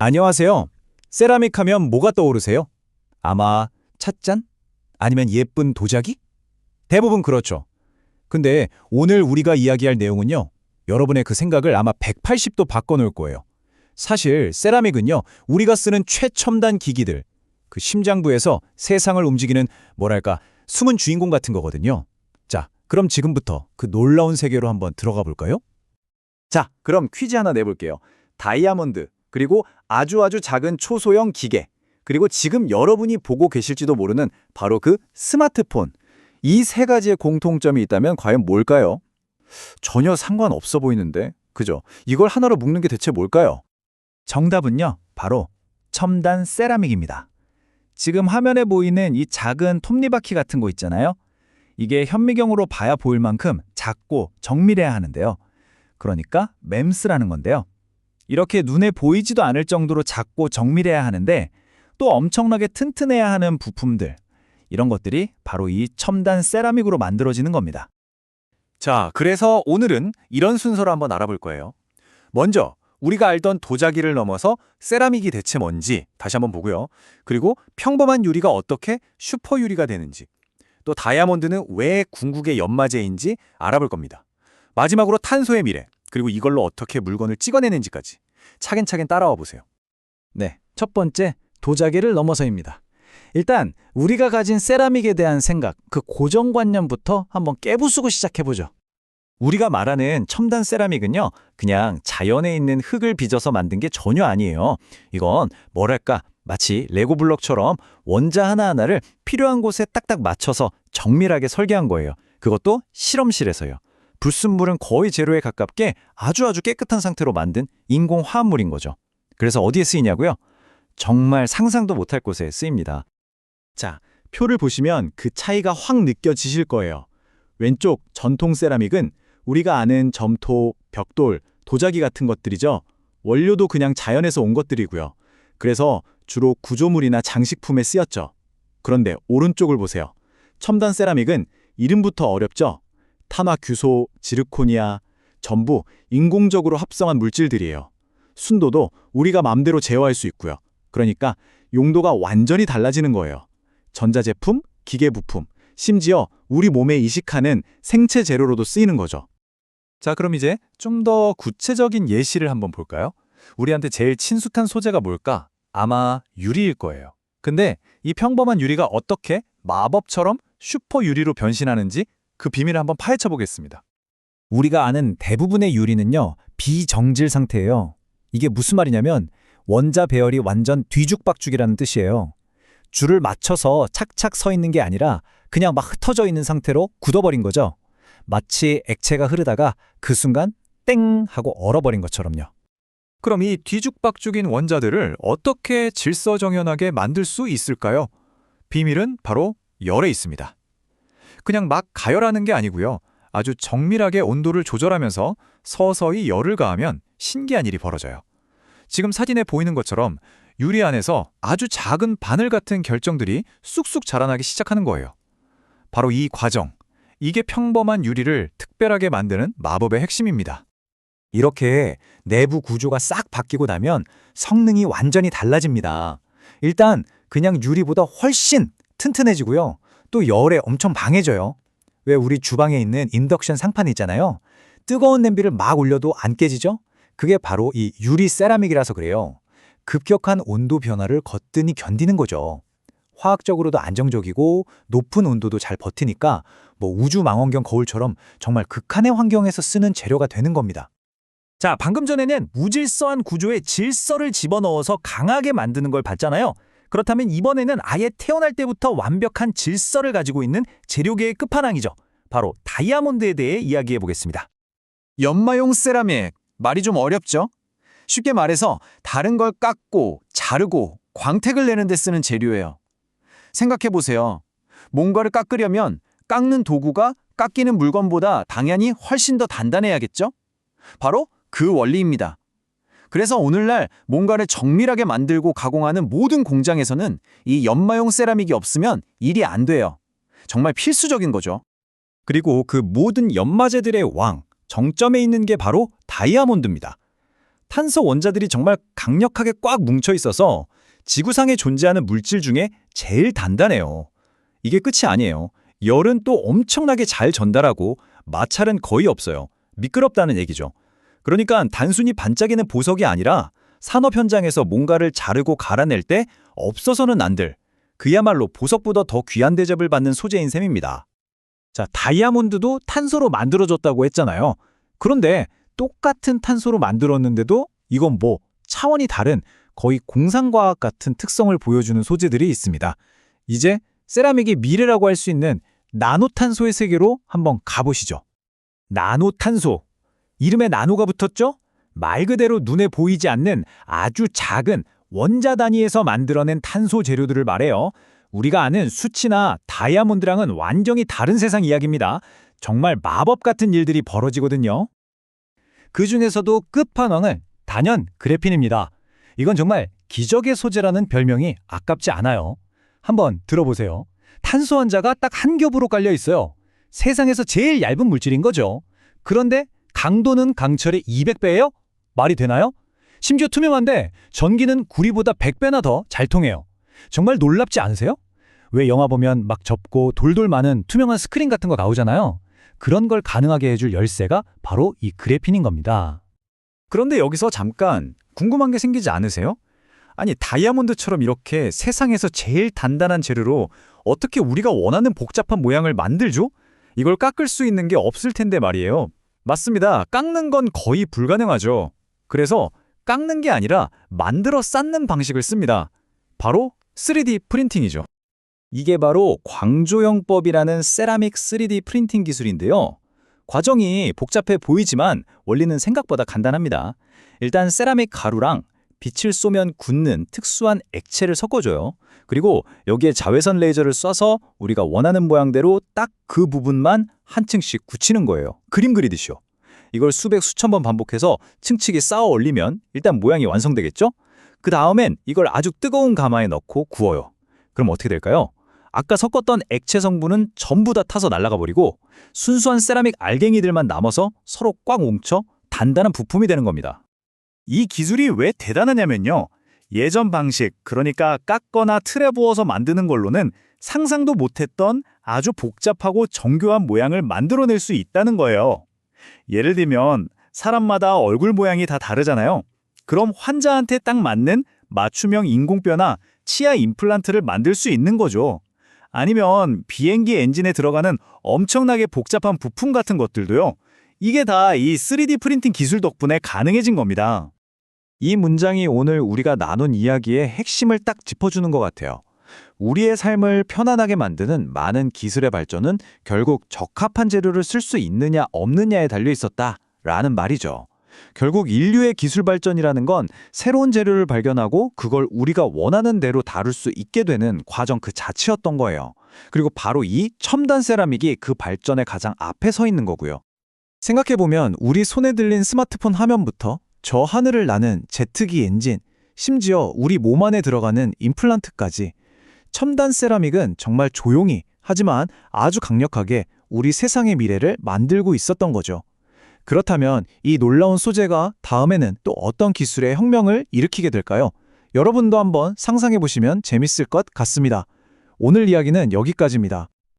안녕하세요. 세라믹 하면 뭐가 떠오르세요? 아마 찻잔? 아니면 예쁜 도자기? 대부분 그렇죠. 근데 오늘 우리가 이야기할 내용은요. 여러분의 그 생각을 아마 180도 바꿔놓을 거예요. 사실 세라믹은요. 우리가 쓰는 최첨단 기기들, 그 심장부에서 세상을 움직이는 뭐랄까 숨은 주인공 같은 거거든요. 자, 그럼 지금부터 그 놀라운 세계로 한번 들어가 볼까요? 자, 그럼 퀴즈 하나 내볼게요. 다이아몬드, 그리고 아주 작은 초소형 기계, 그리고 지금 여러분이 보고 계실지도 모르는 바로 그 스마트폰. 이 세 가지의 공통점이 있다면 과연 뭘까요? 전혀 상관없어 보이는데, 그죠? 이걸 하나로 묶는 게 대체 뭘까요? 정답은요. 바로 첨단 세라믹입니다. 지금 화면에 보이는 이 작은 톱니바퀴 같은 거 있잖아요. 이게 현미경으로 봐야 보일 만큼 작고 정밀해야 하는데요. 그러니까 맴스라는 건데요. 이렇게 눈에 보이지도 않을 정도로 작고 정밀해야 하는데 또 엄청나게 튼튼해야 하는 부품들, 이런 것들이 바로 이 첨단 세라믹으로 만들어지는 겁니다. 자, 그래서 오늘은 이런 순서로 한번 알아볼 거예요. 먼저 우리가 알던 도자기를 넘어서 세라믹이 대체 뭔지 다시 한번 보고요. 그리고 평범한 유리가 어떻게 슈퍼 유리가 되는지, 또 다이아몬드는 왜 궁극의 연마제인지 알아볼 겁니다. 마지막으로 탄소의 미래, 그리고 이걸로 어떻게 물건을 찍어내는지까지 차근차근 따라와 보세요. 네, 첫 번째, 도자기를 넘어서입니다. 일단 우리가 가진 세라믹에 대한 생각, 그 고정관념부터 한번 깨부수고 시작해보죠. 우리가 말하는 첨단 세라믹은요, 그냥 자연에 있는 흙을 빚어서 만든 게 전혀 아니에요. 이건 뭐랄까, 마치 레고 블록처럼 원자 하나하나를 필요한 곳에 딱딱 맞춰서 정밀하게 설계한 거예요. 그것도 실험실에서요. 불순물은 거의 제로에 가깝게 아주 깨끗한 상태로 만든 인공 화합물인 거죠. 그래서 어디에 쓰이냐고요? 정말 상상도 못할 곳에 쓰입니다. 자, 표를 보시면 그 차이가 확 느껴지실 거예요. 왼쪽 전통 세라믹은 우리가 아는 점토, 벽돌, 도자기 같은 것들이죠. 원료도 그냥 자연에서 온 것들이고요. 그래서 주로 구조물이나 장식품에 쓰였죠. 그런데 오른쪽을 보세요. 첨단 세라믹은 이름부터 어렵죠? 탄화규소, 지르코니아, 전부 인공적으로 합성한 물질들이에요. 순도도 우리가 맘대로 제어할 수 있고요. 그러니까 용도가 완전히 달라지는 거예요. 전자제품, 기계부품, 심지어 우리 몸에 이식하는 생체 재료로도 쓰이는 거죠. 자, 그럼 이제 좀 더 구체적인 예시를 한번 볼까요? 우리한테 제일 친숙한 소재가 뭘까? 아마 유리일 거예요. 근데 이 평범한 유리가 어떻게 마법처럼 슈퍼 유리로 변신하는지 그 비밀을 한번 파헤쳐 보겠습니다. 우리가 아는 대부분의 유리는요, 비정질 상태예요. 이게 무슨 말이냐면 원자 배열이 완전 뒤죽박죽이라는 뜻이에요. 줄을 맞춰서 착착 서 있는 게 아니라 그냥 막 흩어져 있는 상태로 굳어버린 거죠. 마치 액체가 흐르다가 그 순간 땡 하고 얼어버린 것처럼요. 그럼 이 뒤죽박죽인 원자들을 어떻게 질서정연하게 만들 수 있을까요? 비밀은 바로 열에 있습니다. 그냥 막 가열하는 게 아니고요. 아주 정밀하게 온도를 조절하면서 서서히 열을 가하면 신기한 일이 벌어져요. 지금 사진에 보이는 것처럼 유리 안에서 아주 작은 바늘 같은 결정들이 쑥쑥 자라나기 시작하는 거예요. 바로 이 과정, 이게 평범한 유리를 특별하게 만드는 마법의 핵심입니다. 이렇게 내부 구조가 싹 바뀌고 나면 성능이 완전히 달라집니다. 일단 그냥 유리보다 훨씬 튼튼해지고요. 또 열에 엄청 강해져요. 왜 우리 주방에 있는 인덕션 상판 있잖아요. 뜨거운 냄비를 막 올려도 안 깨지죠? 그게 바로 이 유리 세라믹이라서 그래요. 급격한 온도 변화를 거뜬히 견디는 거죠. 화학적으로도 안정적이고 높은 온도도 잘 버티니까 뭐 우주 망원경 거울처럼 정말 극한의 환경에서 쓰는 재료가 되는 겁니다. 자, 방금 전에는 무질서한 구조에 질서를 집어넣어서 강하게 만드는 걸 봤잖아요. 그렇다면 이번에는 아예 태어날 때부터 완벽한 질서를 가지고 있는 재료계의 끝판왕이죠. 바로 다이아몬드에 대해 이야기해 보겠습니다. 연마용 세라믹, 말이 좀 어렵죠? 쉽게 말해서 다른 걸 깎고 자르고 광택을 내는 데 쓰는 재료예요. 생각해 보세요. 뭔가를 깎으려면 깎는 도구가 깎이는 물건보다 당연히 훨씬 더 단단해야겠죠? 바로 그 원리입니다. 그래서 오늘날 뭔가를 정밀하게 만들고 가공하는 모든 공장에서는 이 연마용 세라믹이 없으면 일이 안 돼요. 정말 필수적인 거죠. 그리고 그 모든 연마제들의 왕, 정점에 있는 게 바로 다이아몬드입니다. 탄소 원자들이 정말 강력하게 꽉 뭉쳐 있어서 지구상에 존재하는 물질 중에 제일 단단해요. 이게 끝이 아니에요. 열은 또 엄청나게 잘 전달하고 마찰은 거의 없어요. 미끄럽다는 얘기죠. 그러니까 단순히 반짝이는 보석이 아니라 산업 현장에서 뭔가를 자르고 갈아낼 때 없어서는 안 될, 그야말로 보석보다 더 귀한 대접을 받는 소재인 셈입니다. 자, 다이아몬드도 탄소로 만들어졌다고 했잖아요. 그런데 똑같은 탄소로 만들었는데도 이건 뭐 차원이 다른 거의 공상과학 같은 특성을 보여주는 소재들이 있습니다. 이제 세라믹의 미래라고 할 수 있는 나노탄소의 세계로 한번 가보시죠. 나노탄소. 이름에 나노가 붙었죠? 말 그대로 눈에 보이지 않는 아주 작은 원자 단위에서 만들어낸 탄소 재료들을 말해요. 우리가 아는 수치나 다이아몬드랑은 완전히 다른 세상 이야기입니다. 정말 마법 같은 일들이 벌어지거든요. 그 중에서도 끝판왕은 단연 그래핀입니다. 이건 정말 기적의 소재라는 별명이 아깝지 않아요. 한번 들어보세요. 탄소 원자가 딱 한 겹으로 깔려 있어요. 세상에서 제일 얇은 물질인 거죠. 그런데 강도는 강철의 200배예요? 말이 되나요? 심지어 투명한데 전기는 구리보다 100배나 더 잘 통해요. 정말 놀랍지 않으세요? 왜 영화 보면 막 접고 돌돌 많은 투명한 스크린 같은 거 나오잖아요. 그런 걸 가능하게 해줄 열쇠가 바로 이 그래핀인 겁니다. 그런데 여기서 잠깐 궁금한 게 생기지 않으세요? 아니, 다이아몬드처럼 이렇게 세상에서 제일 단단한 재료로 어떻게 우리가 원하는 복잡한 모양을 만들죠? 이걸 깎을 수 있는 게 없을 텐데 말이에요. 맞습니다. 깎는 건 거의 불가능하죠. 그래서 깎는 게 아니라 만들어 쌓는 방식을 씁니다. 바로 3D 프린팅이죠. 이게 바로 광조형법이라는 세라믹 3D 프린팅 기술인데요. 과정이 복잡해 보이지만 원리는 생각보다 간단합니다. 일단 세라믹 가루랑 빛을 쏘면 굳는 특수한 액체를 섞어줘요. 그리고 여기에 자외선 레이저를 쏴서 우리가 원하는 모양대로 딱 그 부분만 한 층씩 굳히는 거예요. 그림 그리듯이요. 이걸 수백 수천 번 반복해서 층층이 쌓아 올리면 일단 모양이 완성되겠죠? 그 다음엔 이걸 아주 뜨거운 가마에 넣고 구워요. 그럼 어떻게 될까요? 아까 섞었던 액체 성분은 전부 다 타서 날아가 버리고 순수한 세라믹 알갱이들만 남아서 서로 꽉 뭉쳐 단단한 부품이 되는 겁니다. 이 기술이 왜 대단하냐면요. 예전 방식, 그러니까 깎거나 틀에 부어서 만드는 걸로는 상상도 못했던 아주 복잡하고 정교한 모양을 만들어낼 수 있다는 거예요. 예를 들면 사람마다 얼굴 모양이 다 다르잖아요. 그럼 환자한테 딱 맞는 맞춤형 인공뼈나 치아 임플란트를 만들 수 있는 거죠. 아니면 비행기 엔진에 들어가는 엄청나게 복잡한 부품 같은 것들도요. 이게 다 이 3D 프린팅 기술 덕분에 가능해진 겁니다. 이 문장이 오늘 우리가 나눈 이야기의 핵심을 딱 짚어주는 것 같아요. 우리의 삶을 편안하게 만드는 많은 기술의 발전은 결국 적합한 재료를 쓸 수 있느냐 없느냐에 달려 있었다라는 말이죠. 결국 인류의 기술 발전이라는 건 새로운 재료를 발견하고 그걸 우리가 원하는 대로 다룰 수 있게 되는 과정 그 자체였던 거예요. 그리고 바로 이 첨단 세라믹이 그 발전의 가장 앞에 서 있는 거고요. 생각해보면 우리 손에 들린 스마트폰 화면부터 저 하늘을 나는 제트기 엔진, 심지어 우리 몸 안에 들어가는 임플란트까지 첨단 세라믹은 정말 조용히 하지만 아주 강력하게 우리 세상의 미래를 만들고 있었던 거죠. 그렇다면 이 놀라운 소재가 다음에는 또 어떤 기술의 혁명을 일으키게 될까요? 여러분도 한번 상상해 보시면 재밌을 것 같습니다. 오늘 이야기는 여기까지입니다.